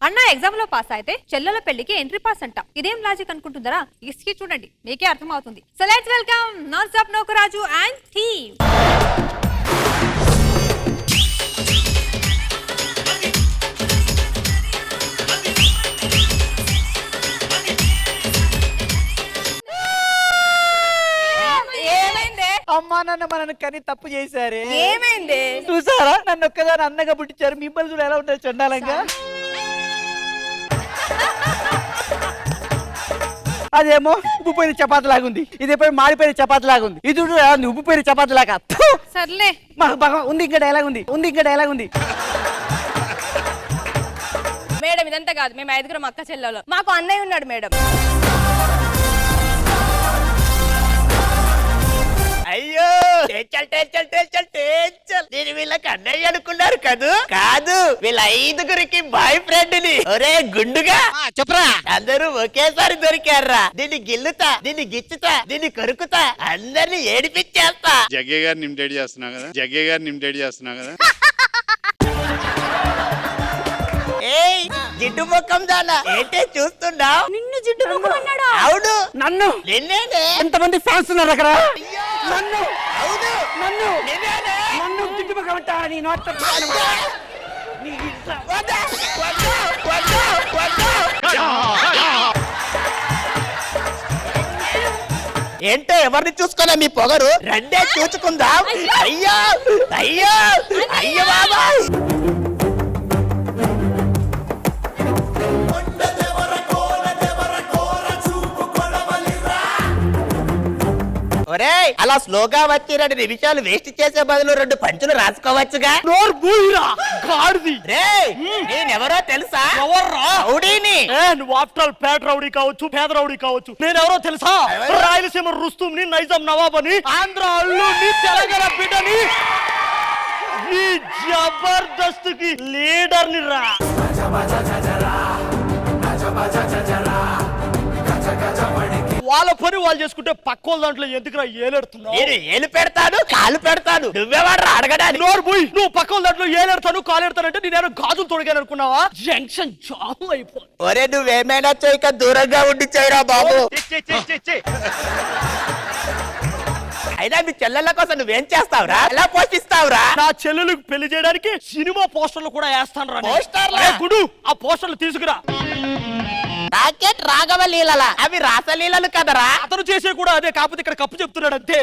అన్న ఎగ్జామ్ లో పాస్ అయితే చెల్లెల పెళ్లికి ఎంట్రీ పాస్ అంట. ఇదేం లాజిక్ అనుకుంటుందరా? ఇస్కి చూడండి, మీకే అర్థం అవుతుంది. So let's welcome non stop Nokaraju and team. అమ్మా నాన్న మనల్ని కానీ తప్పు చేశారే. ఏమైంది? చూసారా, నన్ను ఒక్కదాని అన్నగా పుట్టించారు. మిమ్మల్ని చూడ ఎలా ఉంటారు చండాలంగా. అదేమో ఉబ్బుపోయిన చపాతి లాగుంది, ఇదేపో మాడిపోయిన చపాతి లాగుంది. ఇది ఉబ్బుపోయిన చపాతి లాగా. సర్లే, మాకు బాగా ఉంది. ఇంకా డైలాగ్ ఉంది, ఇంకా డైలాగ్ ఉంది. మేడం ఇదంతా కాదు, మేము 5గురం అక్క చెల్లెలు. మాకు అన్నయ్య ఉన్నాడు మేడం. అయ్యో నేను వీళ్ళకి అన్నయ్య అనుకున్నారు కదూ? కాదు, వీళ్ళ 5గురికి బాయ్ ఫ్రెండ్ ని. ఒరే గుండుగా చెప్పరా, అందరూ ఒకేసారి దొరికారా. దీన్ని గిల్లుతా, దీన్ని గిచ్చుతా, దీన్ని కొరుకుతా, అందరిని ఏడిపించేస్తా. జగ్గే గారిని ఇమిటేట్ చేస్తున్నా కదా. ఏయ్ జిడ్డు ముఖం దానా, ఏంటే చూస్తున్నావు? నిన్ను జిడ్డు ముఖం అన్నాడు. అవును, నన్ను నిన్నేనే. ఎంతమంది ఫ్యాన్స్ ఉన్నారు అక్కడ. నన్ను అవును, నన్ను నిన్నేనే. నన్ను చుట్టుపక్కల నీ నోట్ ఏంటో ఎవరిని చూసుకోలే మీ పొగరు, రెండే చూసుకుందాం. అయ్యో అయ్యో అయ్యో బాబాయ్. ఒరేయ్, అలా స్లోగా వచ్చి 2 నిమిషాలు వేస్ట్ చేసే బదులు 2 పంచులు రాసుకోవచ్చుగా. నేనెవరో తెలుసా? రౌడీని. నువ్వు ఆఫ్టర్ ఆల్ పేట రౌడీ కావచ్చు, పేద రౌడీ కావచ్చు. నేనెవరో తెలుసా? రాయలసీమ రుస్తుమ్ని, నైజాం నవాబని, ఆంధ్ర అల్లుని, తెలంగాణ బిడ్డని, ఈ జబర్దస్త్ కి లీడర్ ని రా. వాళ్ళ పని వాళ్ళు చేసుకుంటే పక్క దాంట్లో ఎందుకురా ఏలెడుతున్నావు? నేను ఏలు పెడతాను, కాలు పెడతాను, నువ్వేవాడు అడగడానికి. నువ్వు పక్క దాంట్లో ఏలెడతాను, కాలెడతానంటే నేను గాజులు తొడిగాను అనుకున్నావా? జంక్షన్ జామ్ అయిపోయి. ఒరే నువ్వేమైనా చేయక దూరంగా ఉండి చేయరా బాబు. అయినా మీ చెల్లెళ్ళ కోసం నువ్వేం చేస్తావురా? ఎలా పోషిస్తావురా? నా చెల్లెలకు పెళ్లి చేయడానికి సినిమా పోస్టర్లు కూడా వేస్తాను రా. పోస్టర్లా? గుడు, ఆ పోస్టర్లు తీసుకురా. రాకెట్ రాఘవ లీలల, అవి రాసలీలలు కదరా. అతను చేసే కూడా అదే, కాకపోతే ఇక్కడ కప్పు చెప్తున్నాడు అంతే.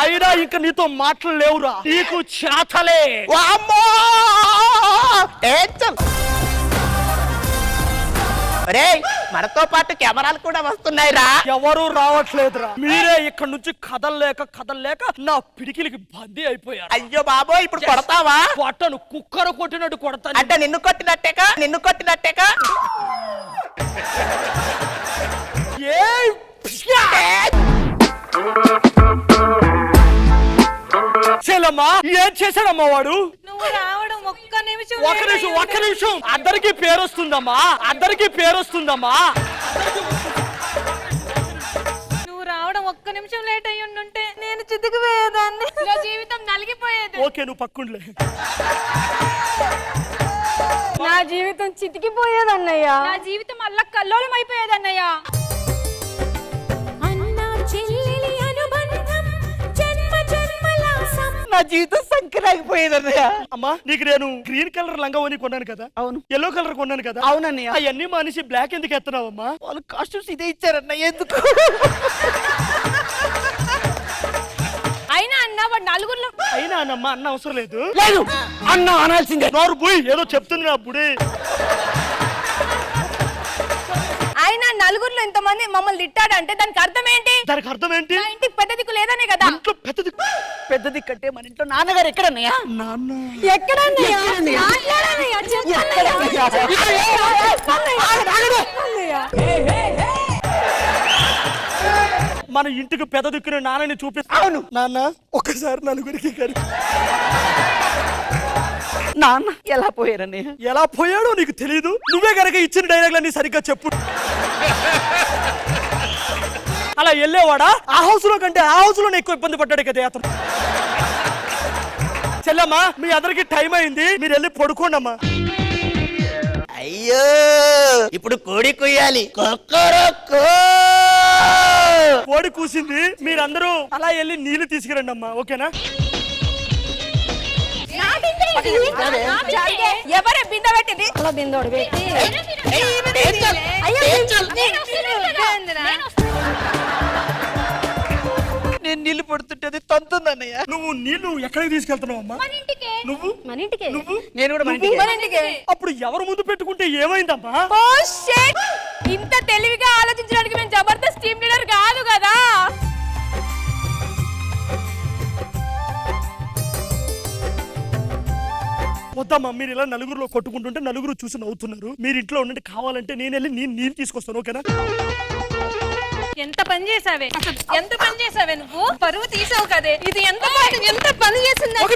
అయినా ఇంకా నీతో మాటలు లేవురా, నీకు చేతలే. ఒరేయ్, మనతో పాటు కెమెరాలు కూడా వస్తున్నాయిరా. ఎవరు రావట్లేదురా. మీరే ఇక్కడ నుంచి కదల్లేక నా పిడికిలికి బందీ అయిపోయారు. అయ్యో బాబో, ఇప్పుడు కొడతావా? కొట్టను, కుక్కర కొట్టినట్టు కొడతాను. అంటే నిన్ను కొట్టినట్టేగా. చెల్లమ్మా, ఏం చేశాడమ్మా వాడు? నువ్వు రావడం ఒక్క నిమిషం. అందరికీ పేరు వస్తుందమ్మా. నువ్వు రావడం ఒక్క నిమిషం లేట్ అయ్యి ఉంటే నేను చితికిపోయేదాన్ని, నా జీవితం నలిగిపోయేది. ఓకే, నువ్వు పక్కుండలే. నా జీవితం చితికిపోయేదన్నయ్య, నా జీవితం అల్ల కల్లోలం అయిపోయేదన్నయ్య. నా జీవితం సంకరాగిపోయేది అన్నయ్య. అమ్మా, నీకు నేను గ్రీన్ కలర్ లంగా కొన్నాను కదా. అవును. ఎల్లో కలర్ కొన్నాను కదా. అవునన్నయ్య. అవన్నీ మానేసి బ్లాక్ ఎందుకు ఎత్తున్నావమ్మా? వాళ్ళు కాస్ట్యూమ్స్ ఇదే ఇచ్చారన్నయ్య, ఎందుకు? అయినా అన్న వాడు నలుగురిలో. అయినా అన్నమ్మా, అన్న అవసరం లేదు. అన్న అనాల్సిందే. నోరు పోయి, ఏదో చెప్తుంది నా బుడి. అయినా నలుగురిలో ఇంతమంది మమ్మల్ని తిట్టాడంటే దానికి అర్థం ఏంటి? దానికి అర్థం ఏంటి? నా ఇంటికి పెద్ద దిక్కు లేదనే కదా. ఇంట్లో పెద్ద దిక్కంటే మన ఇంట్లో నాన్నగారు ఎక్కడన్నయ్య? నాన్న ఎక్కడన్నయ్య? మాట్లాడన్నయ్య, మన ఇంటికి పెద్ద దిక్కున నాన్నని చూపిస్తా. అవును నాన్న, ఒక్కసారి నలుగురికి నాన్న ఎలా పోయారన్నయ్య? ఎలా పోయాడో నీకు తెలీదు. నువ్వే కనుక ఇచ్చిన డైలాగ్లన్నీ సరిగ్గా చెప్పు. అలా వెళ్ళేవాడా? ఆ హౌస్ లో కంటే ఆ హౌస్ లోనే ఎక్కువ ఇబ్బంది పడ్డాడు కదా అతను. చెల్లమ్మా మీ అందరికి టైం అయింది, మీరు వెళ్ళి పడుకోండి అమ్మా. అయ్యో ఇప్పుడు కోడి కొయ్యాలి. కొక్కరొక్కో. కోడి కూసింది, మీరందరూ అలా వెళ్ళి నీళ్లు తీసుకురండి అమ్మా, ఓకేనా? ఎవరే బిందె పెట్టింది? నేను నీళ్లు పడుతుంటే అది తంతుంది అన్నయ్య. నువ్వు నీళ్లు ఎక్కడికి తీసుకెళ్తున్నావు అమ్మా? నువ్వు నువ్వు నేను కూడా మన ఇంటికి. అప్పుడు ఎవరు ముందు పెట్టుకుంటే ఏమైందమ్మా? Oh shit! ఇంత తెలివిగా ఆలోచించడానికి మేము జబర్దస్త్ టీమ్ లీడర్ కాదు కదా. వద్దమ్మా, మీరు ఇలా నలుగురులో కొట్టుకుంటుంటే నలుగురు చూసి నవ్వుతున్నారు. మీరు ఇంట్లో ఉండండి, కావాలంటే నేను వెళ్ళి నీళ్ళు తీసుకొస్తాను, ఓకేనా? ఎంత పని చేసావే, ఎంత పని చేసావే నువ్వు. పరువు తీసావు కదే. ఇది ఎంత పని చేసింది. ఒక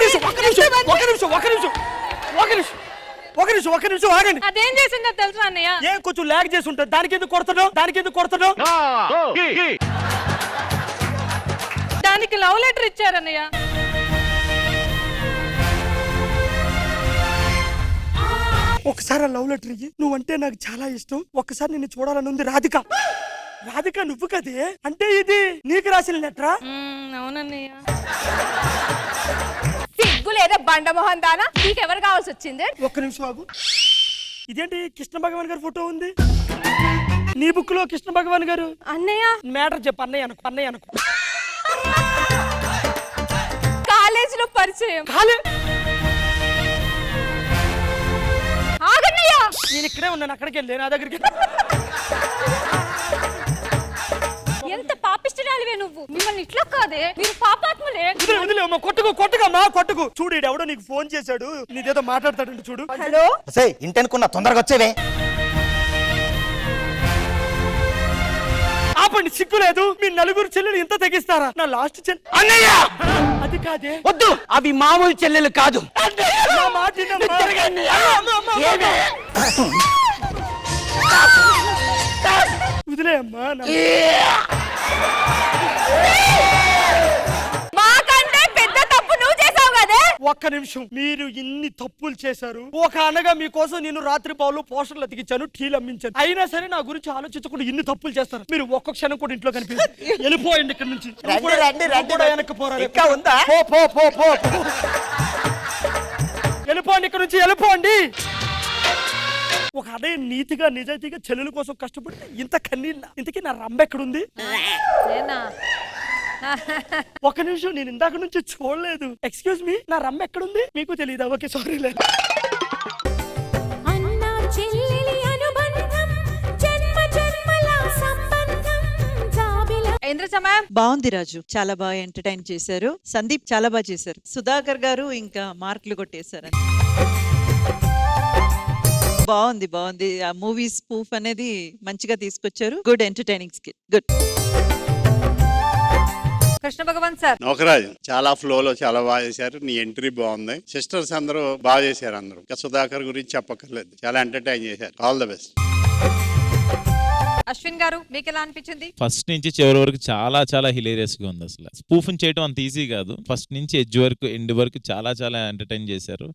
నిమిషం ఆగండి. అదేం చేసిందో తెలుసా అన్నయ్య? ఏం కొంచెం లాగ్ చేసి ఉంటుంది, దానికి ఎందుకు కొడుతున్నావు? దానికి లవ్ లెటర్ ఇచ్చారన్నయ్య. ఒకసారి ఆ లవ్ లెటర్ ఇయ్యి. నువ్వంటే నాకు చాలా ఇష్టం, ఒక్కసారి నిన్ను చూడాలని ఉంది. రాధిక నువ్వు కదే, అంటే ఇది నీకు రాసిన లెటరా? అవునన్నయ్య. సిగ్గు లేదా బండమోహన్ దానా, నీకెవరు కావాల్సి వచ్చింది? ఒక్క నిమిషం ఆగు. ఇదేంటి కృష్ణ భగవాన్ గారి ఫోటో ఉంది నీ బుక్ లో? కృష్ణ భగవాన్ గారు అన్నయ్య మ్యాటర్ చెప్పు. అన్నయ్య అనుకో. కాలేజీలో పరిచయం. ఆగన్నయ్య, నేను ఇక్కడే ఉన్నాను, అక్కడికి వెళ్ళి నా దగ్గరికి. ఎంత పాపిష్టిరాలివే నువ్వు. మిమ్మల్ని ఇట్లా కాదే, మీరు పాపాత్ములే. వదిలేమ్మా, కొట్టుకు. చూడు ఎవడో నీకు ఫోన్ చేశాడు, నీదేదో మాట్లాడతాడండి చూడు. హలో, ఇంటనుకున్నా, తొందరగా వచ్చేవే. ఆపండి, సిగ్గు లేదు. మీ నలుగురు చెల్లెలు ఇంత తెగిస్తారా? నా లాస్ట్ అన్నయ్య అది కాదే. వద్దు, అవి మామూలు చెల్లెలు కాదు. నా మాట వినమ్మా. వదిలేయమ్మా. మాకంటే పెద్ద తప్పు నువ్వు చేసావు కదే. ఒక్క నిమిషం, మీరు ఇన్ని తప్పులు చేశారు. ఒక అనగా మీకోసం నేను రాత్రి పావులు పోస్టర్లు అతికించాను, టీలు అమ్మించాను. అయినా సరే నా గురించి ఆలోచించకుండా ఇన్ని తప్పులు చేస్తారు. మీరు ఒక్క క్షణం కూడా ఇంట్లో కనిపించారు. వెళ్ళిపోయండి ఇక్కడ నుంచి. వెనక్కి పోరా. ఇంకా ఉందా? పో. వెళ్ళిపోండి ఇక్కడ నుంచి, వెళ్ళిపోండి. ఒక అదే నీతిగా నిజాయితీగా చెల్లెల కోసం కష్టపడితే ఇంత కన్నీళ్ళ. ఇంతకీ నా రంబ ఎక్కడుంది? ఒక నిమిషం, నేను ఇందాక నుంచి చూడలేదు. ఎక్స్క్యూజ్ మీ, నా రమ్మ ఎక్కడుంది? మీకు తెలియదా? Okay, sorry. లేదు, బాగుంది రాజు, చాలా బాగా ఎంటర్టైన్ చేశారు. సందీప్ చాలా బాగా చేశారు. సుధాకర్ గారు ఇంకా మార్కులు కొట్టేశారు. బాగుంది. ఆ మూవీ స్పూఫ్ అనేది మంచిగా తీసుకొచ్చారు. Good entertaining skill. Good. Krishna Bhagavan sir, Nokaraju చాలా ఫ్లోలో చాలా బాగా చేశారు. నీ ఎంట్రీ బాగుంది. సిస్టర్స్ అందరూ బాగా చేశారు. అందరూ ఇంకా సుధాకర్ గురించి చెప్పక్కర్లేదు, చాలా ఎంటర్టైన్ చేశారు. All the best. అశ్విన్ గారు, మీకు ఎలా అనిపించింది? ఫస్ట్ నుంచి చివరి వరకు చాలా చాలా హిలేరియస్ గా ఉంది. అసలు స్పూఫ్ చేయడం అంత ఈజీ కాదు. ఫస్ట్ నుంచి ఎడ్జ్ వరకు ఎండ్ వరకు చాలా చాలా ఎంటర్టైన్ చేశారు.